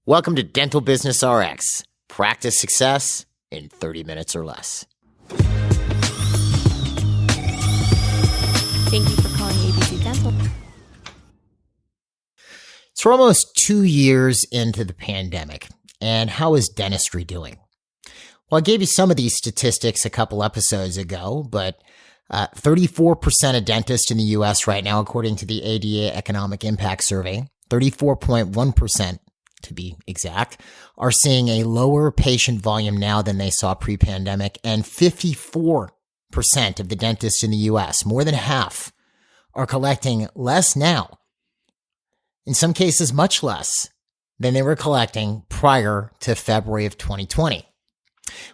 Welcome to Dental Business RX. Practice success in 30 minutes or less. Thank you for calling ABC Dental. So we're almost 2 years into the pandemic, and how is dentistry doing? Well, I gave you some of these statistics a couple episodes ago, but 34% of dentists in the U.S. right now, according to the ADA Economic Impact Survey, 34.1% to be exact, are seeing a lower patient volume now than they saw pre-pandemic, and 54% of the dentists in the U.S., more than half, are collecting less now, in some cases much less, than they were collecting prior to February of 2020.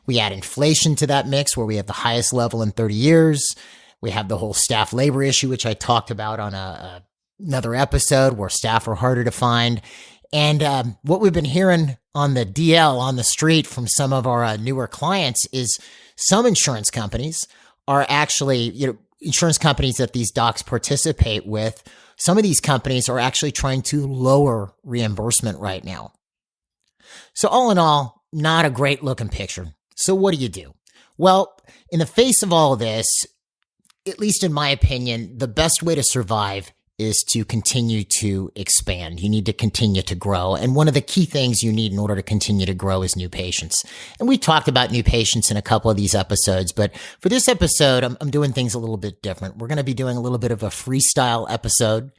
We add inflation to that mix, where we have the highest level in 30 years. We have the whole staff labor issue, which I talked about on another episode, where staff are harder to find. And what we've been hearing on the DL, on the street, from some of our newer clients is some insurance companies are actually, insurance companies that these docs participate with, some of these companies are actually trying to lower reimbursement right now. So all in all, not a great looking picture. So what do you do? Well, in the face of all of this, at least in my opinion, the best way to survive is to continue to expand. You need to continue to grow. And one of the key things you need in order to continue to grow is new patients. And we talked about new patients in a couple of these episodes, but for this episode, I'm doing things a little bit different. We're going to be doing a little bit of a freestyle episode.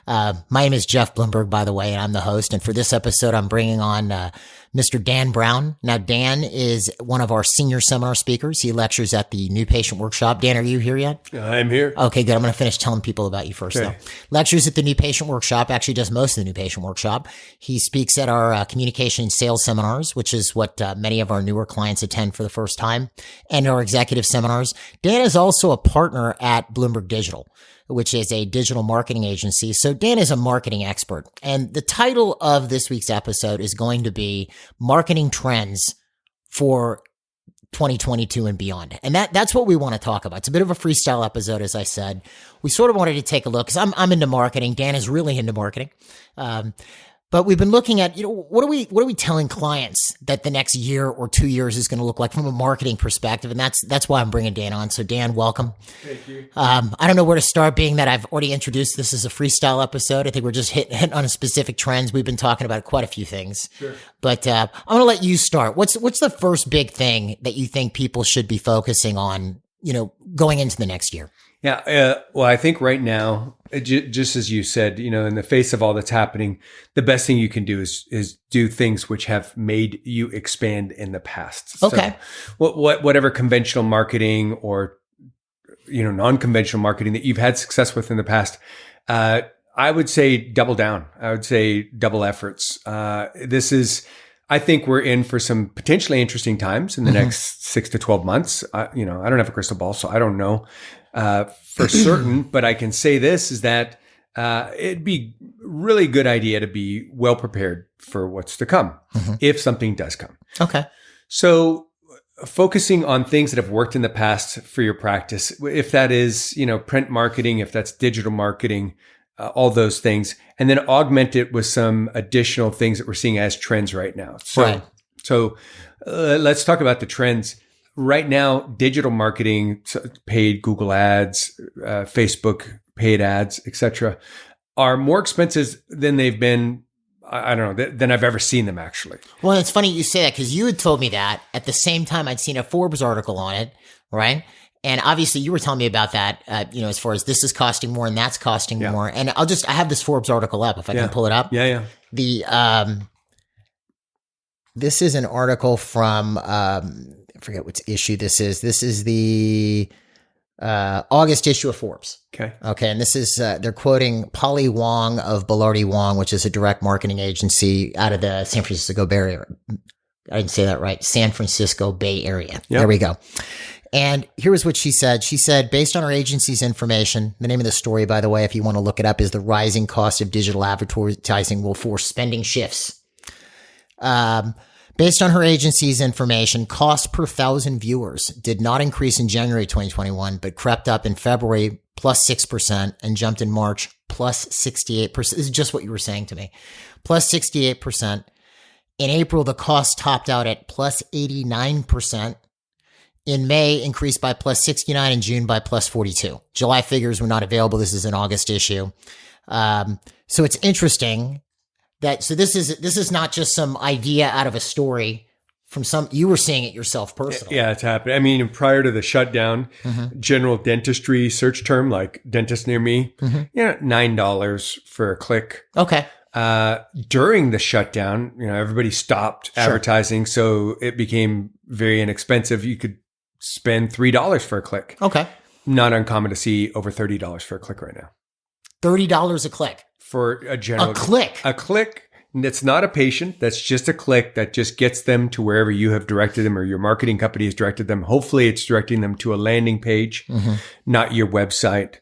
My name is Jeff Bloomberg, by the way, and I'm the host. And for this episode, I'm bringing on Mr. Dan Brown. Now, Dan is one of our senior seminar speakers. He lectures at the New Patient Workshop. Dan, are you here yet? I'm here. Okay, good. I'm going to finish telling people about you first, though. Lectures at the New Patient Workshop, actually does most of the New Patient Workshop. He speaks at our communication and sales seminars, which is what many of our newer clients attend for the first time, and our executive seminars. Dan is also a partner at Bloomberg Digital, which is a digital marketing agency. So Dan is a marketing expert. And the title of this week's episode is going to be Marketing Trends for 2022 and beyond. And that's what we want to talk about. It's a bit of a freestyle episode, as I said. We sort of wanted to take a look, because I'm into marketing. Dan is really into marketing. But we've been looking at, what are we telling clients that the next year or 2 years is going to look like from a marketing perspective? And that's why I'm bringing Dan on. So Dan, welcome. Thank you. I don't know where to start, being that I've already introduced this as a freestyle episode. I think we're just hitting on a specific trends. We've been talking about quite a few things. Sure. But I'm going to let you start. What's the first big thing that you think people should be focusing on, going into the next year? Yeah. Well, I think right now, just as you said, in the face of all that's happening, the best thing you can do is do things which have made you expand in the past. Okay. So whatever conventional marketing or, non-conventional marketing that you've had success with in the past, I wowould say double down. I would say double efforts. I think we're in for some potentially interesting times in the next 6 to 12 months. I don't have a crystal ball, so I don't know for certain, but I can say this is that it'd be really good idea to be well prepared for what's to come if something does come. Okay. So focusing on things that have worked in the past for your practice, if that is, print marketing, if that's digital marketing, all those things, and then augment it with some additional things that we're seeing as trends right now. So let's talk about the trends. Right now, digital marketing, paid Google ads, Facebook paid ads, etc., are more expensive than they've been, I don't know, than I've ever seen them, actually. Well, it's funny you say that, because you had told me that at the same time I'd seen a Forbes article on it, right? And obviously you were telling me about that, as far as this is costing more and that's costing more. And I have this Forbes article up, if I can pull it up. Yeah. This is an article from, I forget which issue this is. This is the August issue of Forbes. Okay. And this is, they're quoting Polly Wong of Bilardi Wong, which is a direct marketing agency out of the San Francisco Bay Area. I didn't say that right. San Francisco Bay Area. Yep. There we go. And here is what she said. She said, based on our agency's information, the name of the story, by the way, if you want to look it up, is The Rising Cost of Digital Advertising Will Force Spending Shifts. Based on her agency's information, cost per 1,000 viewers did not increase in January 2021, but crept up in February plus 6% and jumped in March plus 68%. This is just what you were saying to me. Plus 68%. In April, the cost topped out at plus 89%. In May, increased by plus 69, in June by plus 42. July figures were not available. This is an August issue. So it's interesting that, so this is not just some idea out of a story from you were seeing it yourself personally. Yeah, it's happened. I mean, prior to the shutdown, general dentistry search term like dentist near me, $9 for a click. Okay. During the shutdown, everybody stopped advertising. So it became very inexpensive. You could spend $3 for a click. Okay. Not uncommon to see over $30 for a click right now. $30 a click. For a general. A click. A click. That's not a patient. That's just a click that just gets them to wherever you have directed them or your marketing company has directed them. Hopefully it's directing them to a landing page, not your website.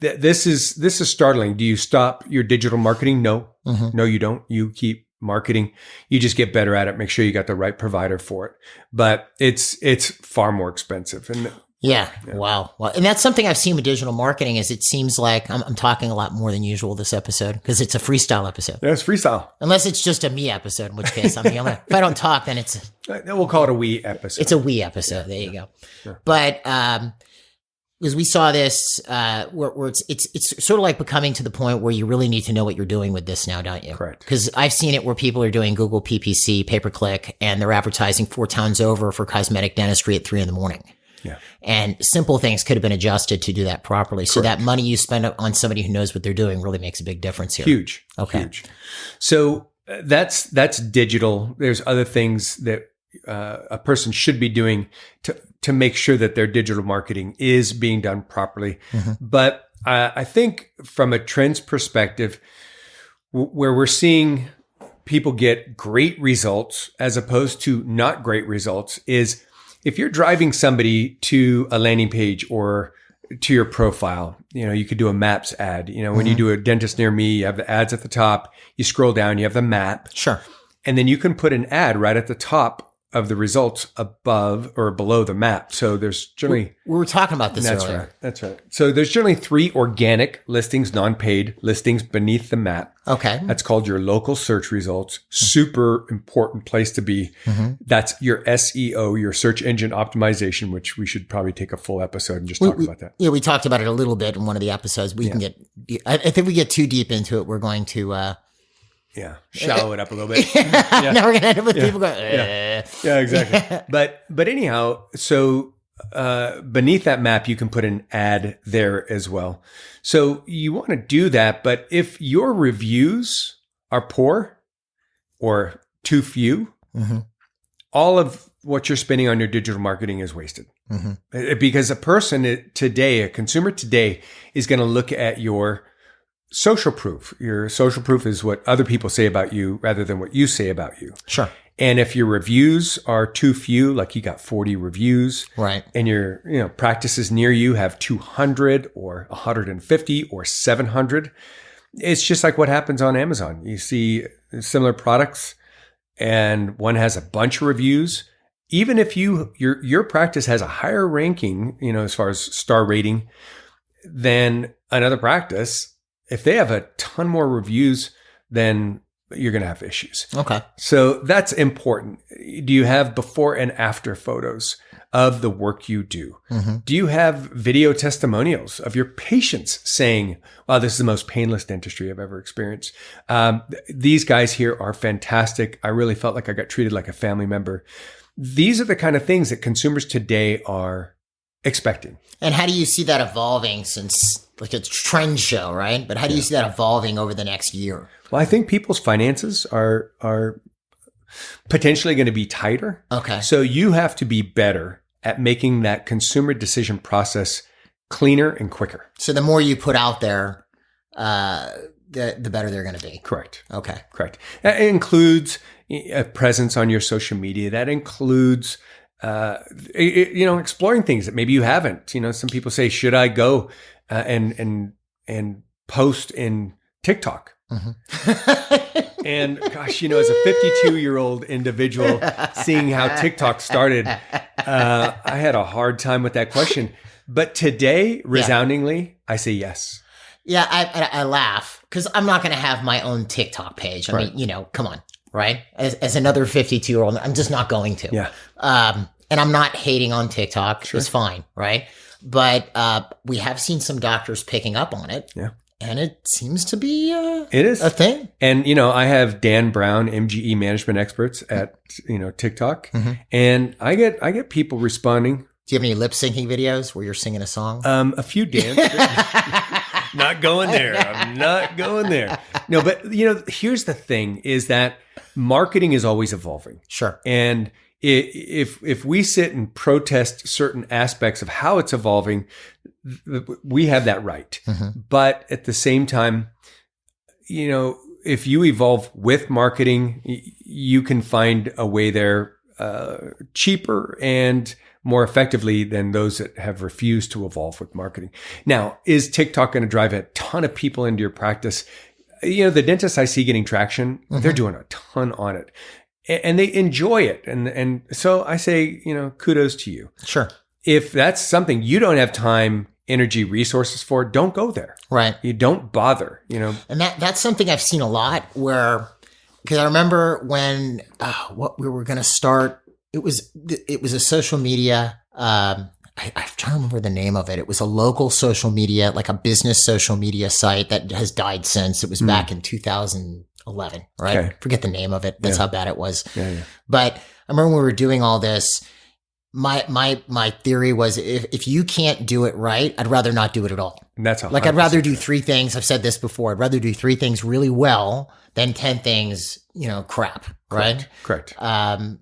This is startling. Do you stop your digital marketing? No. No, you don't. You keep marketing. You just get better at it. Make sure you got the right provider for it. But it's far more expensive. And yeah. Wow. And that's something I've seen with digital marketing is it seems like I'm talking a lot more than usual this episode because it's a freestyle episode. Yeah, it's freestyle. Unless it's just a me episode, in which case I'm the only, if I don't talk, then we'll call it a we episode. It's a we episode. There you go. Sure. But, because we saw this, where it's sort of like becoming to the point where you really need to know what you're doing with this now, don't you? Correct. Because I've seen it where people are doing Google PPC, pay-per-click, and they're advertising 4 towns over for cosmetic dentistry at 3 a.m. Yeah. And simple things could have been adjusted to do that properly. So that money you spend on somebody who knows what they're doing really makes a big difference here. Huge. Okay. Huge. So that's digital. There's other things that a person should be doing to make sure that their digital marketing is being done properly. But I think from a trends perspective, where we're seeing people get great results as opposed to not great results is if you're driving somebody to a landing page or to your profile, you could do a maps ad. When you do a dentist near me, you have the ads at the top, you scroll down, you have the map. Sure. And then you can put an ad right at the top of the results above or below the map. So there's generally... We were talking about this earlier. That's right. So there's generally 3 organic listings, non-paid listings beneath the map. Okay. That's called your local search results. Super important place to be. That's your SEO, your search engine optimization, which we should probably take a full episode and just talk about that. Yeah, we talked about it a little bit in one of the episodes. We can I think we get too deep into it. We're going to... shallow it up a little bit. Now we're going to end up with people going, Yeah, exactly. But anyhow, so beneath that map, you can put an ad there as well. So you want to do that. But if your reviews are poor or too few, all of what you're spending on your digital marketing is wasted. Because a consumer today is going to look at your social proof. Your social proof is what other people say about you rather than what you say about you. Sure. And if your reviews are too few, like you got 40 reviews, right, and your practices near you have 200 or 150 or 700, it's just like what happens on Amazon. You see similar products and one has a bunch of reviews. Even if your practice has a higher ranking, as far as star rating than another practice, if they have a ton more reviews, then you're going to have issues. Okay. So that's important. Do you have before and after photos of the work you do? Do you have video testimonials of your patients saying, wow, this is the most painless dentistry I've ever experienced. These guys here are fantastic. I really felt like I got treated like a family member. These are the kind of things that consumers today are expecting. And how do you see that evolving since... like a trend show, right? But how do you see that evolving over the next year? Well, I think people's finances are potentially going to be tighter. Okay. So you have to be better at making that consumer decision process cleaner and quicker. So the more you put out there, the better they're going to be. Correct. Okay. Correct. That includes a presence on your social media. That includes exploring things that maybe you haven't. Some people say, should I go and post in TikTok? And gosh, as a 52-year-old individual, seeing how TikTok started, I had a hard time with that question. But today, resoundingly, I say yes. Yeah, I laugh because I'm not going to have my own TikTok page. I mean, come on. right? As another 52-year-old, I'm just not going to. Yeah. And I'm not hating on TikTok. Sure. It's fine, right? But we have seen some doctors picking up on it. Yeah. And it seems to be it is a thing. And, I have Dan Brown, MGE management experts at, TikTok. Mm-hmm. And I get people responding. Do you have any lip syncing videos where you're singing a song? A few dance. Not going there. I'm not going there. No, but here's the thing is that marketing is always evolving. Sure. And if we sit and protest certain aspects of how it's evolving, we have that right. Mm-hmm. But at the same time, if you evolve with marketing, you can find a way there cheaper and more effectively than those that have refused to evolve with marketing. Now, is TikTok going to drive a ton of people into your practice? The dentists I see getting traction, Mm-hmm. they're doing a ton on it. And they enjoy it. And so I say, kudos to you. Sure. If that's something you don't have time, energy, resources for, don't go there. Right. You don't bother, And that's something I've seen a lot where, because I remember when what we were going to start, it was a social media. I'm trying to remember the name of it. It was a local social media, like a business social media site that has died since. It was back in 2011, right? Okay. Forget the name of it. That's how bad it was. Yeah. But I remember when we were doing all this, my theory was if you can't do it right, I'd rather not do it at all. And that's Like I'd rather do 3 things. I've said this before. I'd rather do 3 things really well than 10 things, crap. Right. Correct.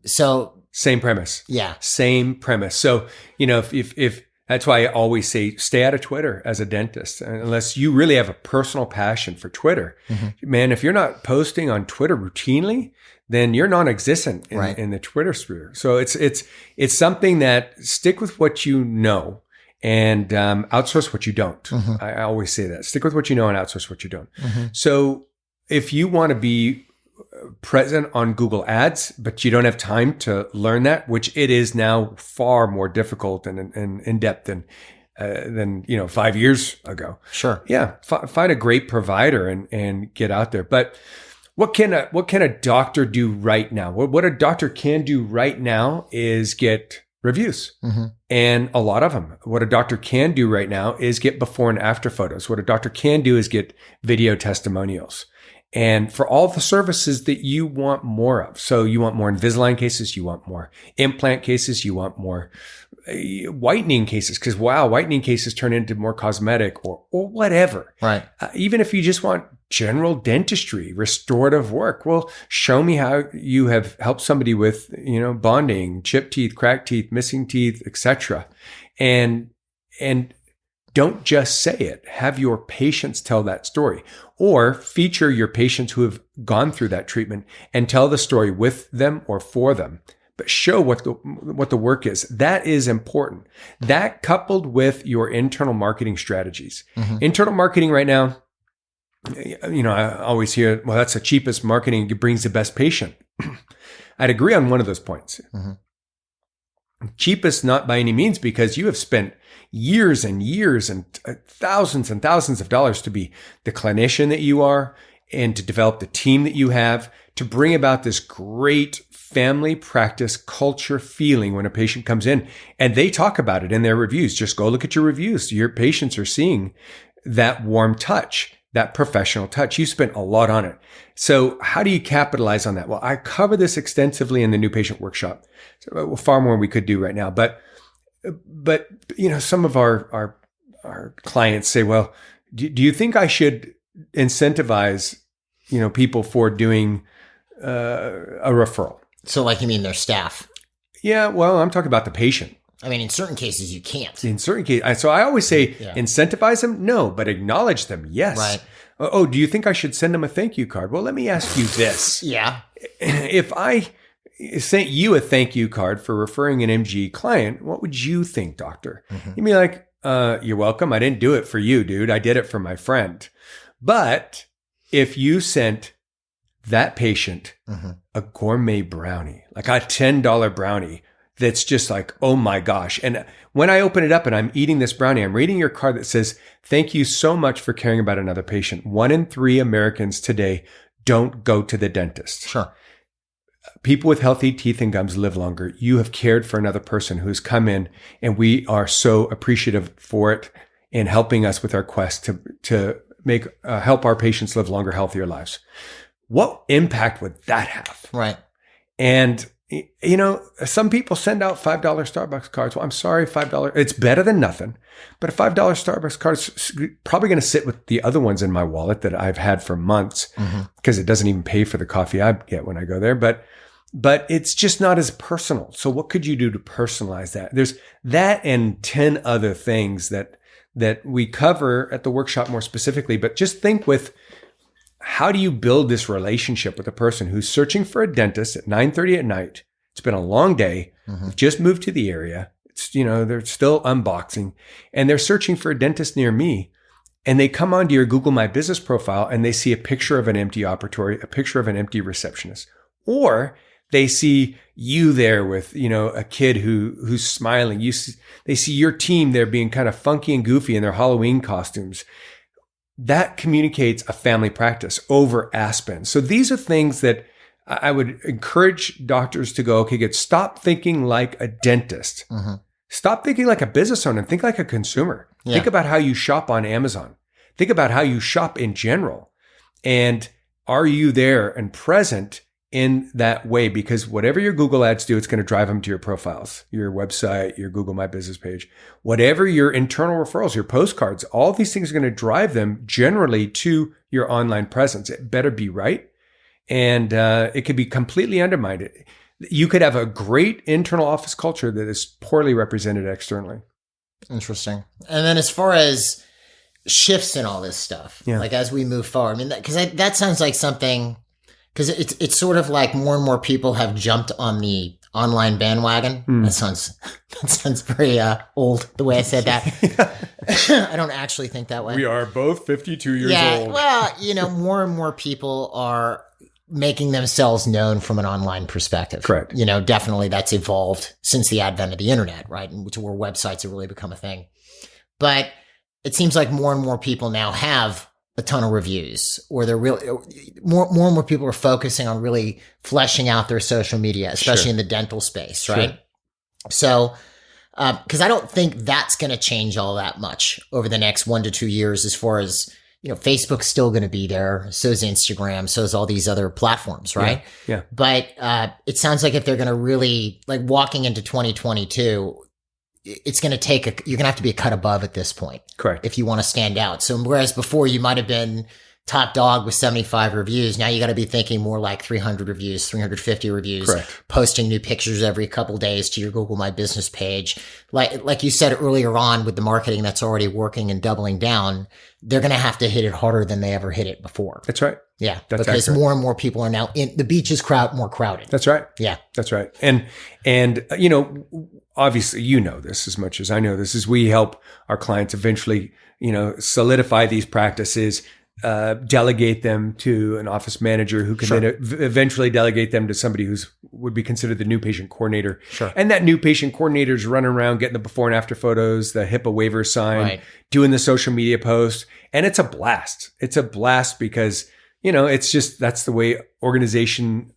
So Same premise. yeah. Same premise. So, if that's why I always say stay out of Twitter as a dentist, unless you really have a personal passion for Twitter. Mm-hmm. Man, if you're not posting on Twitter routinely, then you're non-existent in the Twitter sphere. So it's something that stick with what you know and outsource what you don't. Mm-hmm. I always say that. Stick with what you know and outsource what you don't. Mm-hmm. So if you want to be present on Google Ads, but you don't have time to learn that, which it is now far more difficult and in depth than 5 years ago. Sure. Yeah, find a great provider and get out there. But what can a doctor do right now? What a doctor can do right now is get reviews, Mm-hmm. and a lot of them. What a doctor can do right now is get before and after photos. What a doctor can do is get video testimonials. And for all the services that you want more of. So you want more Invisalign cases, you want more implant cases, you want more whitening cases, because whitening cases turn into more cosmetic or whatever. Right. Even if you just want general dentistry, restorative work, well, show me how you have helped somebody with, bonding, chipped teeth, cracked teeth, missing teeth, etc. And don't just say it. Have your patients tell that story, or feature your patients who have gone through that treatment and tell the story with them or for them. But show what the work is. That is important. That coupled with your internal marketing strategies. Mm-hmm. Internal marketing right now, I always hear, well, that's the cheapest marketing. It brings the best patient. I'd agree on one of those points. Mm-hmm. Cheapest, not by any means, because you have spent years and years and thousands of dollars to be the clinician that you are and to develop the team that you have to bring about this great family practice culture feeling when a patient comes in. And they talk about it in their reviews. Just go look at your reviews. Your patients are seeing that warm touch, that professional touch. You spent a lot on it. So how do you capitalize on that? Well, I cover this extensively in the new patient workshop. So far more we could do right now. But some of our clients say, well, do you think I should incentivize, people for doing a referral? So like you mean their staff? Yeah, well, I'm talking about the patient. I mean, in certain cases you can't. In certain cases. So I always say incentivize them. No, but acknowledge them. Yes. Right. Oh, do you think I should send them a thank you card? Well, let me ask you this. Yeah. If I sent you a thank you card for referring an MG client, what would you think, doctor? Mm-hmm. You'd be like, you're welcome. I didn't do it for you, dude. I did it for my friend. But if you sent that patient Mm-hmm. a gourmet brownie, like a $10 brownie, that's just like, oh my gosh. And when I open it up and I'm eating this brownie, I'm reading your card that says, thank you so much for caring about another patient. 1 in 3 Americans today don't go to the dentist. Sure. people with healthy teeth and gums live longer. You have cared for another person who's come in, and we are so appreciative for it in helping us with our quest to make help our patients live longer, healthier lives. What impact would that have? Right. And some people send out $5 Starbucks cards. Well, I'm sorry, $5. It's better than nothing. But a $5 Starbucks card is probably going to sit with the other ones in my wallet that I've had for months because it doesn't even pay for the coffee I get when I go there. But it's just not as personal. So what could you do to personalize that? There's that and 10 other things that we cover at the workshop more specifically. But just think with, how do you build this relationship with a person who's searching for a dentist at 9:30 at night? It's been a long day. Just moved to the area. It's, they're still unboxing and they're searching for a dentist near me. And they come onto your Google My Business profile and they see a picture of an empty operatory, a picture of an empty receptionist, or they see you there with, a kid who's smiling. They see your team there being kind of funky and goofy in their Halloween costumes. That communicates a family practice over Aspen. So these are things that I would encourage doctors to go, okay, stop thinking like a dentist. Stop thinking like a business owner and think like a consumer. Yeah. Think about how you shop on Amazon. Think about how you shop in general. And are you there and present in that way? Because whatever your Google ads do, it's going to drive them to your profiles, your website, your Google My Business page, whatever your internal referrals, your postcards, all these things are going to drive them generally to your online presence. It better be right. And it could be completely undermined. You could have a great internal office culture that is poorly represented externally. Interesting. And then as far as shifts in all this stuff, like as we move forward, that sounds like something. Because it's sort of like more and more people have jumped on the online bandwagon. That sounds very old, the way I said that. I don't actually think that way. We are both 52 years old. Well, more and more people are making themselves known from an online perspective. Correct. Definitely that's evolved since the advent of the internet, right? To where websites have really become a thing. But it seems like more and more people now have a ton of reviews, or they're really more and more people are focusing on really fleshing out their social media, especially in the dental space, right? So, because I don't think that's going to change all that much over the next 1 to 2 years, as far as, Facebook's still going to be there. So is Instagram. So is all these other platforms, right? Yeah. But it sounds like if they're going to really, like, walking into 2022, it's going to you're going to have to be a cut above at this point. Correct. If you want to stand out. So whereas before you might have been top dog with 75 reviews, now you got to be thinking more like 300 reviews, 350 reviews, correct, posting new pictures every couple days to your Google My Business page. Like you said earlier on, with the marketing that's already working and doubling down, they're going to have to hit it harder than they ever hit it before. That's right. Yeah. That's because accurate. more and more people are now the beach is more crowded. That's right. Yeah. That's right. And obviously, this as much as I know this, is we help our clients eventually, solidify these practices, delegate them to an office manager who can then eventually delegate them to somebody would be considered the new patient coordinator. Sure. And that new patient coordinator is running around getting the before and after photos, the HIPAA waiver sign, doing the social media post. And it's a blast. It's a blast because, it's just, that's the way organization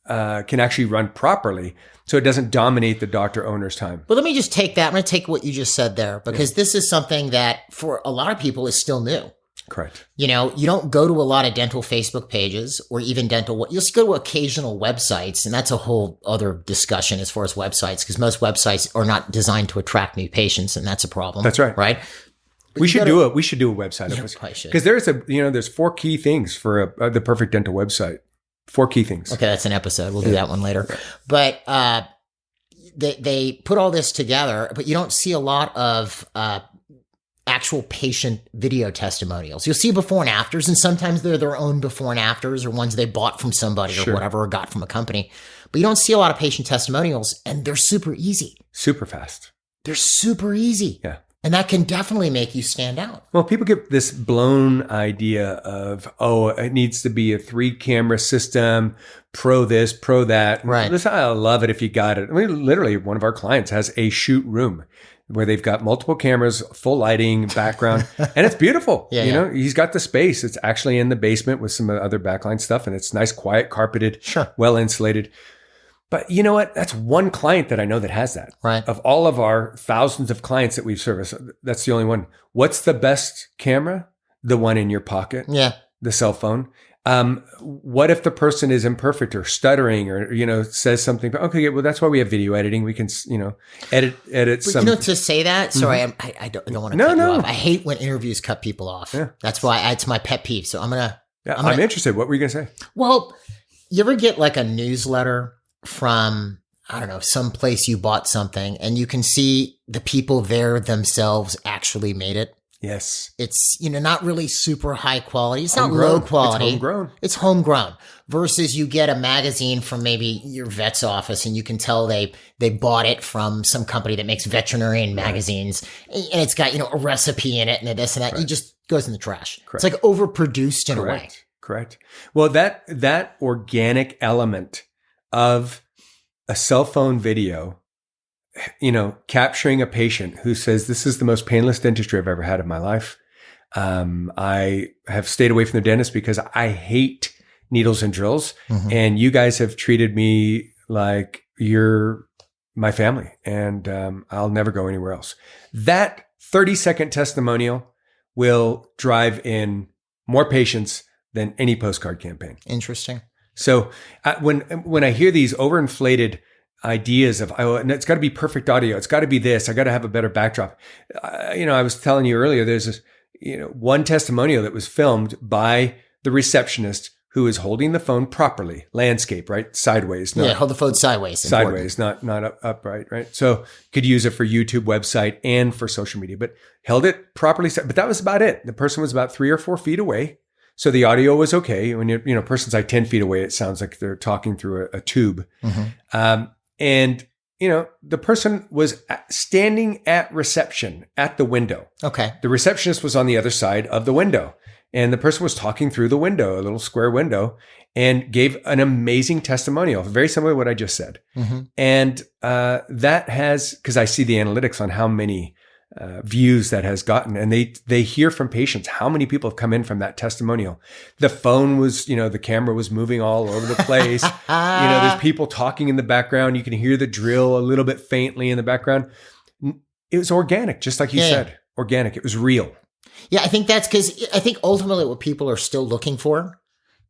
can actually run properly. So it doesn't dominate the doctor owner's time. But let me just take that. I'm going to take what you just said there, because this is something that for a lot of people is still new. Correct. You don't go to a lot of dental Facebook pages or even you'll just go to occasional websites. And that's a whole other discussion as far as websites, because most websites are not designed to attract new patients. And that's a problem. That's right. Right. We should do a website. Because there's 4 key things for the perfect dental website. 4 key things. Okay. That's an episode. We'll do that one later. But, they put all this together, but you don't see a lot of, actual patient video testimonials. You'll see before and afters, and sometimes they're their own before and afters or ones they bought from somebody or whatever, or got from a company. But you don't see a lot of patient testimonials, and they're super easy. Super fast. They're super easy. Yeah. And that can definitely make you stand out. Well, people get this blown idea of, it needs to be a 3-camera system, pro this, pro that. Right. Listen, I love it if you got it. I mean, literally, one of our clients has a shoot room where they've got multiple cameras, full lighting, background, and it's beautiful. He's got the space. It's actually in the basement with some other backline stuff, and it's nice, quiet, carpeted, well insulated. But you know what? That's one client that I know that has that. Right. Of all of our thousands of clients that we've serviced, that's the only one. What's the best camera? The one in your pocket. Yeah. The cell phone. What if the person is imperfect or stuttering or, says something? Okay, well, that's why we have video editing. We can, edit But some. to say that, sorry, I don't want to cut you off. I hate when interviews cut people off. Yeah. That's why it's my pet peeve. So I'm interested. What were you going to say? Well, you ever get like a newsletter from, I don't know, some place you bought something and you can see the people there themselves actually made it? Yes. It's, not really super high quality. It's not low quality. It's homegrown. It's homegrown versus you get a magazine from maybe your vet's office and you can tell they bought it from some company that makes veterinarian magazines and it's got, a recipe in it and this and that. It just goes in the trash. Correct. It's like overproduced in a way. Correct. Well, that organic element of a cell phone video, capturing a patient who says, this is the most painless dentistry I've ever had in my life. I have stayed away from the dentist because I hate needles and drills. Mm-hmm. And you guys have treated me like you're my family and I'll never go anywhere else. That 30-second testimonial will drive in more patients than any postcard campaign. Interesting. So when I hear these overinflated ideas of, it's got to be perfect audio, it's got to be this, I got to have a better backdrop. I was telling you earlier, there's this, one testimonial that was filmed by the receptionist who is holding the phone properly, landscape, right, sideways. Hold the phone sideways. Sideways, not upright, right? So could use it for YouTube, website, and for social media, but held it properly. But that was about it. The person was about 3 or 4 feet away. So the audio was okay. When a person's like 10 feet away, it sounds like they're talking through a tube. Mm-hmm. And the person was standing at reception at the window. Okay. The receptionist was on the other side of the window. And the person was talking through the window, a little square window, and gave an amazing testimonial, very similar to what I just said. Mm-hmm. And that has, because I see the analytics on how many views that has gotten, and they hear from patients how many people have come in from that testimonial. The phone was, the camera was moving all over the place. There's people talking in the background. You can hear the drill a little bit faintly in the background. It was organic, just like you said. Organic. It was real. Yeah, I think that's because I think ultimately what people are still looking for,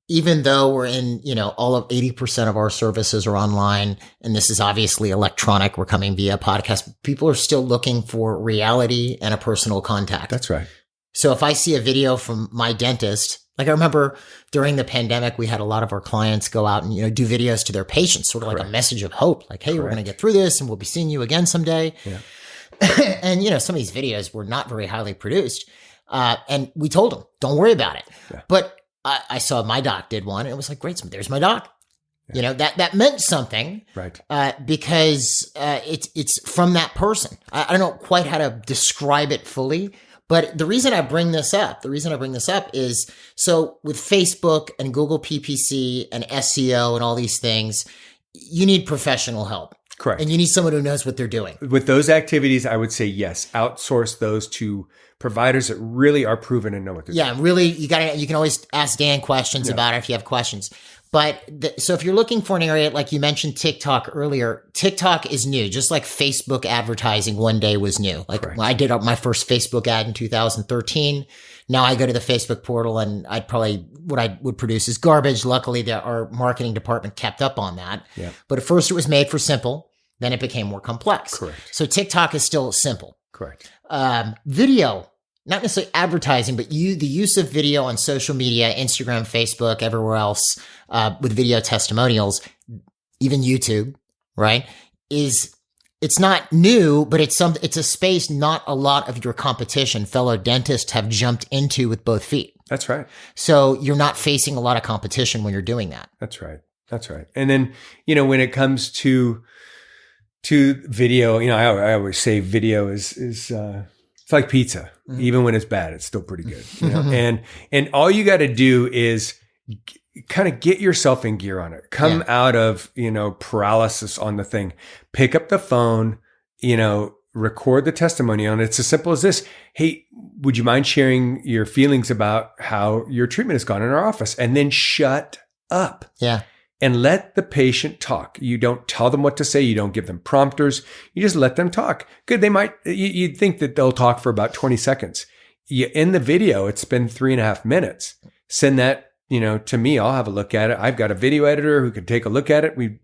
even though we're in, all of 80% of our services are online, and this is obviously electronic, we're coming via podcast, people are still looking for reality and a personal contact. That's right. So if I see a video from my dentist, like I remember during the pandemic, we had a lot of our clients go out and, do videos to their patients, sort of like a message of hope, like, hey, we're going to get through this and we'll be seeing you again someday. Yeah. And, some of these videos were not very highly produced. And we told them, don't worry about it. Yeah. But I saw my doc did one and it was like, great, there's my doc. Yeah. That meant something. Right. Because it's from that person. I don't know quite how to describe it fully, but the reason I bring this up is so with Facebook and Google PPC and SEO and all these things, you need professional help. Correct. And you need someone who knows what they're doing. With those activities, I would say yes. Outsource those to providers that really are proven and know what they're doing. Yeah, really, you can always ask Dan questions about it if you have questions. But so if you're looking for an area, like you mentioned TikTok earlier, TikTok is new, just like Facebook advertising one day was new. Like when I did my first Facebook ad in 2013. Now I go to the Facebook portal and what I would produce is garbage. Luckily, our marketing department kept up on that. Yeah. But at first it was made for simple. Then it became more complex. Correct. So TikTok is still simple. Correct. Video, not necessarily advertising, but the use of video on social media, Instagram, Facebook, everywhere else, with video testimonials, even YouTube, right? It's not new, but it's a space not a lot of your competition, fellow dentists, have jumped into with both feet. That's right. So you're not facing a lot of competition when you're doing that. That's right. And then, when it comes to video, I always say video is it's like pizza. Mm-hmm. Even when it's bad, it's still pretty good. And all you got to do is kind of get yourself in gear on it. Come out of, paralysis on the thing. Pick up the phone, record the testimonial. And it's as simple as this. Hey, would you mind sharing your feelings about how your treatment has gone in our office? And then shut up. Yeah. and let the patient talk. You don't tell them what to say. You don't give them prompters. You just let them talk. Good. You'd think that they'll talk for about 20 seconds. You end the video. It's been 3.5 minutes. Send that, to me. I'll have a look at it. I've got a video editor who can take a look at it. We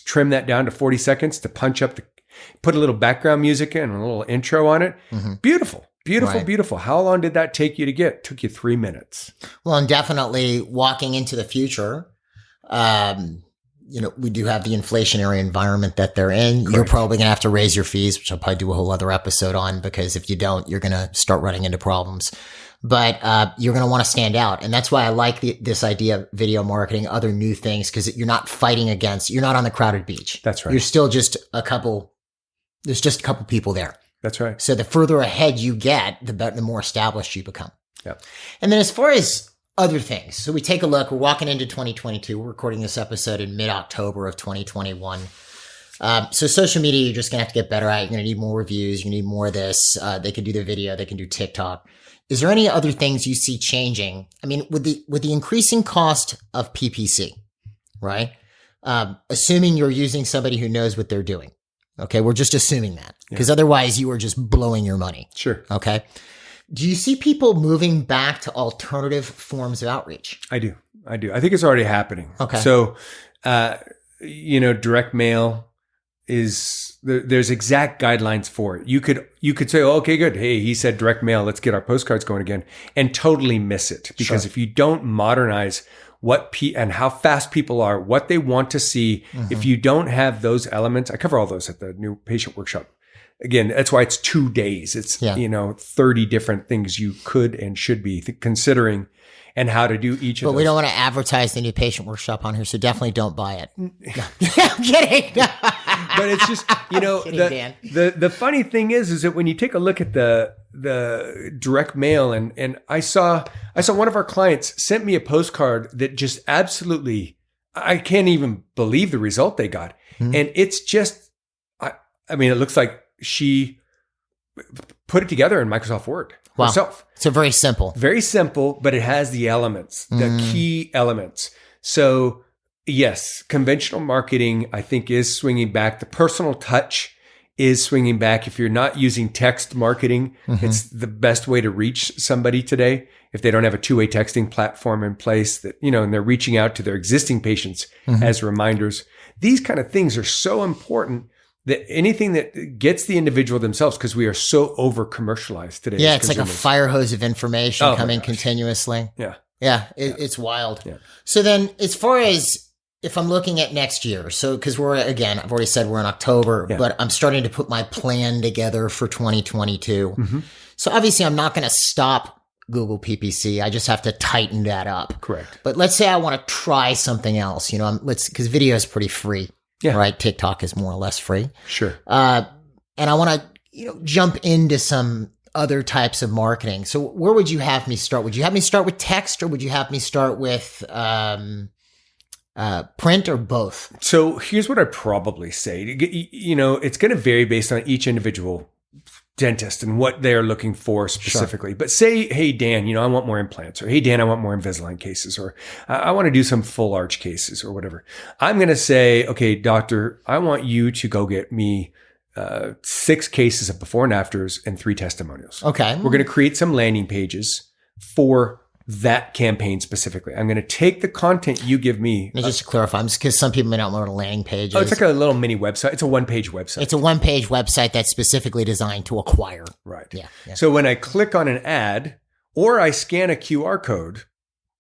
trim that down to 40 seconds to punch up put a little background music in and a little intro on it. Mm-hmm. Beautiful. Beautiful, right. Beautiful. How long did that take you to get? It took you 3 minutes. Well, and definitely walking into the future, we do have the inflationary environment that they're in. Correct. You're probably going to have to raise your fees, which I'll probably do a whole other episode on, because if you don't, you're going to start running into problems. But you're going to want to stand out. And that's why I like this idea of video marketing, other new things, because you're not you're not on the crowded beach. That's right. You're still there's just a couple people there. That's right. So the further ahead you get, the more established you become. Yep. And then as far as other things, so we take a look, we're walking into 2022. We're recording this episode in mid-October of 2021. So social media, you're just going to have to get better at. You're going to need more reviews. You need more of this. They can do the video. They can do TikTok. Is there any other things you see changing? I mean, with the increasing cost of PPC, right? Assuming you're using somebody who knows what they're doing. Okay, we're just assuming that, because otherwise you are just blowing your money. Sure. Okay. Do you see people moving back to alternative forms of outreach? I do. I think it's already happening. Okay. So, direct mail there's exact guidelines for it. You could say, oh, okay, good. Hey, he said direct mail. Let's get our postcards going again, and totally miss it. Because if you don't modernize and how fast people are, what they want to see. Mm-hmm. If you don't have those elements, I cover all those at the new patient workshop. Again, that's why it's 2 days. It's, 30 different things you could and should be considering and how to do each of those. But we don't want to advertise the new patient workshop on here, so definitely don't buy it. I'm kidding. But it's just, the funny thing is that when you take a look at the direct mail, and I saw one of our clients sent me a postcard that just absolutely, I can't even believe the result they got. Mm-hmm. And it's just, it looks like she put it together in Microsoft Word herself. So very simple. Very simple, but it has the elements, the key elements. So yes, conventional marketing, I think, is swinging back. The personal touch is swinging back. If you're not using text marketing, it's the best way to reach somebody today. If they don't have a two-way texting platform in place that, and they're reaching out to their existing patients as reminders. These kind of things are so important that anything that gets the individual themselves, because we are so over commercialized today. Yeah, it's like a fire hose of information coming continuously. Yeah. Yeah, it's wild. Yeah. So then as far as if I'm looking at next year, so because I've already said we're in October, but I'm starting to put my plan together for 2022. Mm-hmm. So obviously I'm not going to stop Google PPC. I just have to tighten that up. Correct. But let's say I want to try something else, because video is pretty free. Yeah. Right. TikTok is more or less free. Sure. And I want to, jump into some other types of marketing. So where would you have me start? Would you have me start with text, or would you have me start with print, or both? So here's what I'd probably say. It's going to vary based on each individual dentist and what they're looking for specifically. Sure. But say, hey, Dan, I want more implants, or hey, Dan, I want more Invisalign cases, or I want to do some full arch cases, or whatever. I'm going to say, okay, doctor, I want you to go get me 6 cases of before and afters and 3 testimonials. Okay. We're going to create some landing pages for that campaign specifically. I'm going to take the content you give me. Just to clarify, because some people may not know what a landing page is. Oh, it's like a little mini website. It's a one-page website. It's a one-page website that's specifically designed to acquire. Right. Yeah. So when I click on an ad, or I scan a QR code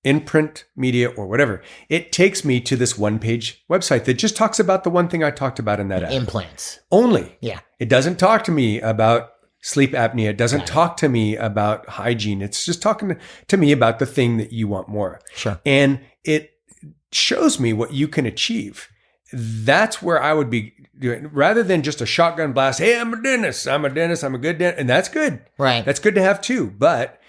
in print media or whatever, it takes me to this one-page website that just talks about the one thing I talked about in that ad. Implants. Only. Yeah. It doesn't talk to me about sleep apnea. It doesn't talk to me about hygiene. It's just talking to me about the thing that you want more of. Sure. And it shows me what you can achieve. That's where I would be doing, rather than just a shotgun blast. Hey, I'm a dentist. I'm a good dentist. And that's good. Right. That's good to have too. But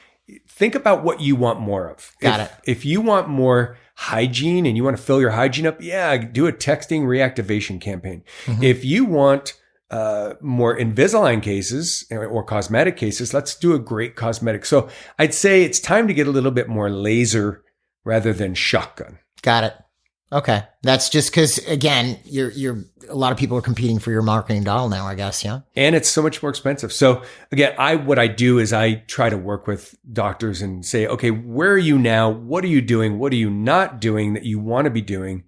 think about what you want more of. Got it. If you want more hygiene and you want to fill your hygiene up, do a texting reactivation campaign. Mm-hmm. If you want more Invisalign cases or cosmetic cases, let's do a great cosmetic. So I'd say it's time to get a little bit more laser rather than shotgun. Got it. Okay. That's just because, again, you're a lot of people are competing for your marketing dollar now, I guess. Yeah. And it's so much more expensive. So again, what I do is I try to work with doctors and say, okay, where are you now? What are you doing? What are you not doing that you want to be doing?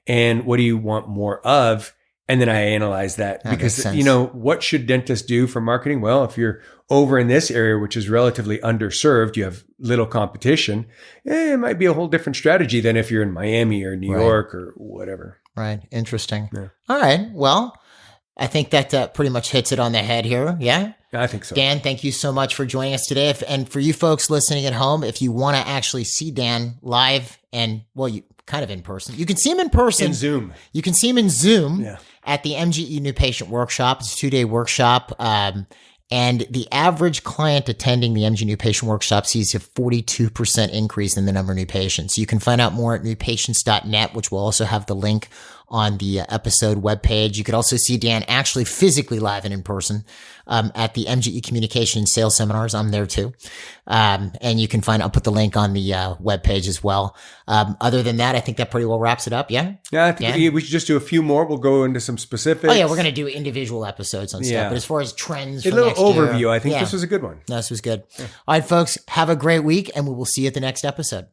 And what do you want more of? And then I analyze that because, what should dentists do for marketing? Well, if you're over in this area, which is relatively underserved, you have little competition, it might be a whole different strategy than if you're in Miami or New York or whatever. Right. Interesting. Yeah. All right. Well, I think that pretty much hits it on the head here. Yeah. I think so. Dan, thank you so much for joining us today. And for you folks listening at home, if you want to actually see Dan live and, well, you kind of in person, you can see him in person. In Zoom. You can see him in Zoom Yeah. at the MGE New Patient Workshop. It's a 2-day workshop. And the average client attending the MG New Patient Workshop sees a 42% increase in the number of new patients. You can find out more at newpatients.net, which will also have the link on the episode webpage. You could also see Dan actually physically live and in person at the MGE Communication Sales Seminars. I'm there too. And you can I'll put the link on the webpage as well. Other than that, I think that pretty well wraps it up. Yeah? Yeah, I think we should just do a few more. We'll go into some specifics. Oh, yeah, we're going to do individual episodes on stuff. But as far as trends, a little overview, I think this was a good one. No, this was good. Yeah. All right, folks, have a great week, and we will see you at the next episode.